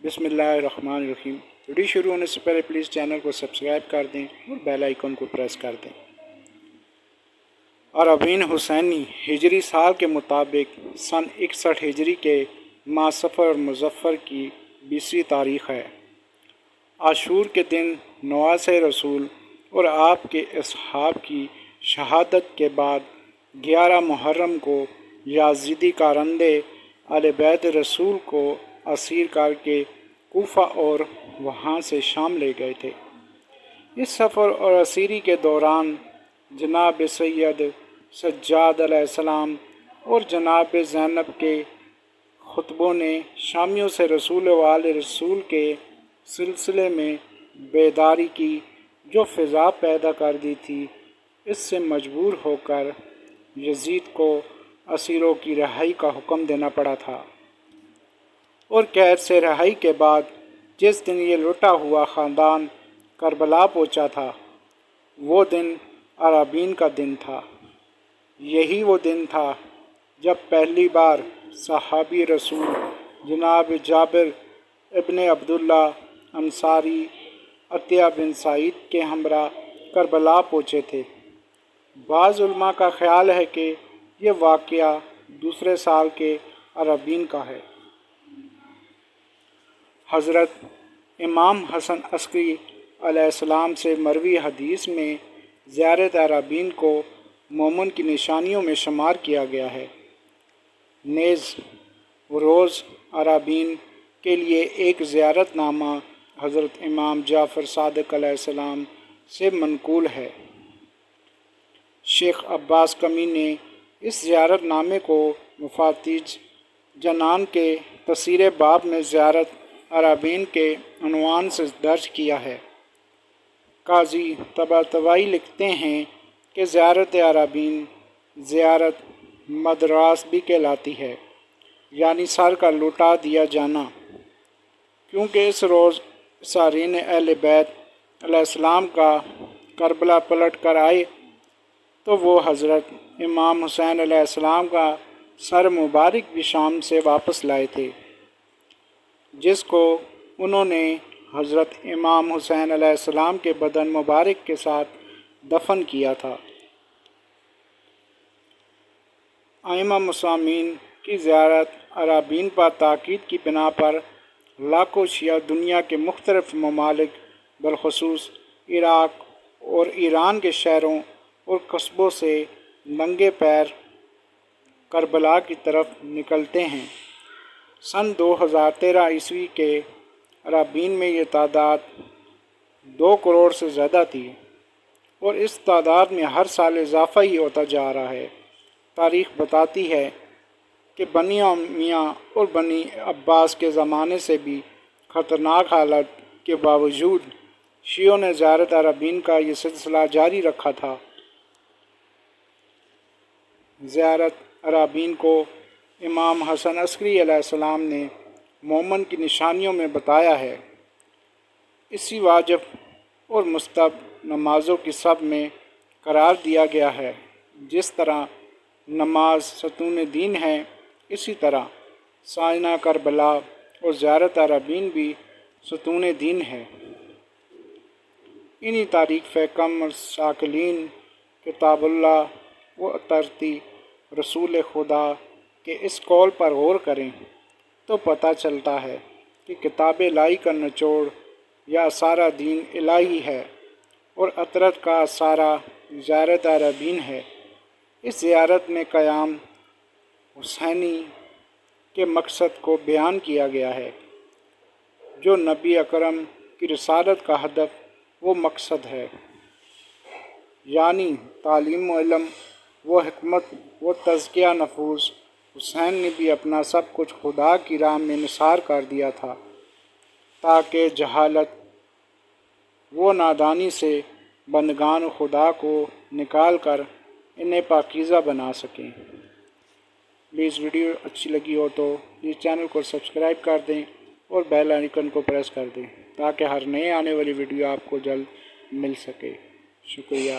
بسم اللہ الرحمن الرحیم۔ ویڈیو شروع ہونے سے پہلے پلیز چینل کو سبسکرائب کر دیں اور بیل آئیکن کو پریس کر دیں۔ عربین حسینی ہجری سال کے مطابق سن 61 ہجری کے ماہ صفر اور مظفر کی 20ویں تاریخ ہے۔ عاشور کے دن نواز رسول اور آپ کے اصحاب کی شہادت کے بعد 11 محرم کو یزیدی کارندے اہل بیت رسول کو اسیر کر کے کوفہ اور وہاں سے شام لے گئے تھے۔ اس سفر اور اسیری کے دوران جناب سید سجاد علیہ السلام اور جناب زینب کے خطبوں نے شامیوں سے رسول و آل رسول کے سلسلے میں بیداری کی جو فضا پیدا کر دی تھی۔ اس سے مجبور ہو کر یزید کو اسیروں کی رہائی کا حکم دینا پڑا تھا، اور قید سے رہائی کے بعد جس دن یہ لٹا ہوا خاندان کربلا پہنچا تھا وہ دن عربین کا دن تھا۔ یہی وہ دن تھا جب پہلی بار صحابی رسول جناب جابر ابن عبداللہ انصاری عطیہ بن سعید کے ہمراہ کربلا پہنچے تھے۔ بعض علماء کا خیال ہے کہ یہ واقعہ دوسرے سال کے عربین کا ہے۔ حضرت امام حسن عسکری علیہ السلام سے مروی حدیث میں زیارت عربین کو مومن کی نشانیوں میں شمار کیا گیا ہے۔ نیز روز عربین کے لیے ایک زیارت نامہ حضرت امام جعفر صادق علیہ السلام سے منقول ہے۔ شیخ عباس کمی نے اس زیارت نامے کو مفاتیح جنان کے تفسیر باب میں زیارت عربین کے عنوان سے درج کیا ہے۔ قاضی طباطبائی لکھتے ہیں کہ زیارت عربین زیارت مدراس بھی کہلاتی ہے، یعنی سر کا لوٹا دیا جانا، کیونکہ اس روز صارین اہل بیت علیہ السلام کا کربلا پلٹ کر آئے تو وہ حضرت امام حسین علیہ السلام کا سر مبارک بھی شام سے واپس لائے تھے، جس کو انہوں نے حضرت امام حسین علیہ السلام کے بدن مبارک کے ساتھ دفن کیا تھا۔ ائمہ مسلمین کی زیارت عربین پر تاکید کی بنا پر لاکھوں شیعہ دنیا کے مختلف ممالک بالخصوص عراق اور ایران کے شہروں اور قصبوں سے ننگے پیر کربلا کی طرف نکلتے ہیں۔ سن 2013 عیسوی کے عربین میں یہ تعداد 2 کروڑ سے زیادہ تھی، اور اس تعداد میں ہر سال اضافہ ہی ہوتا جا رہا ہے۔ تاریخ بتاتی ہے کہ بنی امیہ اور بنی عباس کے زمانے سے بھی خطرناک حالت کے باوجود شیعوں نے زیارت عربین کا یہ سلسلہ جاری رکھا تھا۔ زیارت عربین کو امام حسن عسکری علیہ السلام نے مومن کی نشانیوں میں بتایا ہے۔ اسی واجب اور مستحب نمازوں کی سب میں قرار دیا گیا ہے۔ جس طرح نماز ستون دین ہے، اسی طرح سائنہ کربلا اور زیارت عربین بھی ستون دین ہے۔ انہی تاریخ کم ساکلین کتاب اللہ و اطہرتی رسول خدا کے اس قول پر غور کریں تو پتہ چلتا ہے کہ کتاب الہی کا نچوڑ یا اسارہ دین الہی ہے، اور اطہرت کا اسارہ زیارت عربین ہے۔ اس زیارت میں قیام حسینی کے مقصد کو بیان کیا گیا ہے، جو نبی اکرم کی رسالت کا ہدف و مقصد ہے، یعنی تعلیم و علم و حکمت و تزکیہ نفوس۔ حسین نے بھی اپنا سب کچھ خدا کی راہ میں نثار کر دیا تھا تاکہ جہالت و نادانی سے بندگان خدا کو نکال کر انہیں پاکیزہ بنا سکیں۔ پلیز ویڈیو اچھی لگی ہو تو پلیز چینل کو سبسکرائب کر دیں اور بیل آئیکن کو پریس کر دیں تاکہ ہر نئے آنے والی ویڈیو آپ کو جلد مل سکے۔ شکریہ۔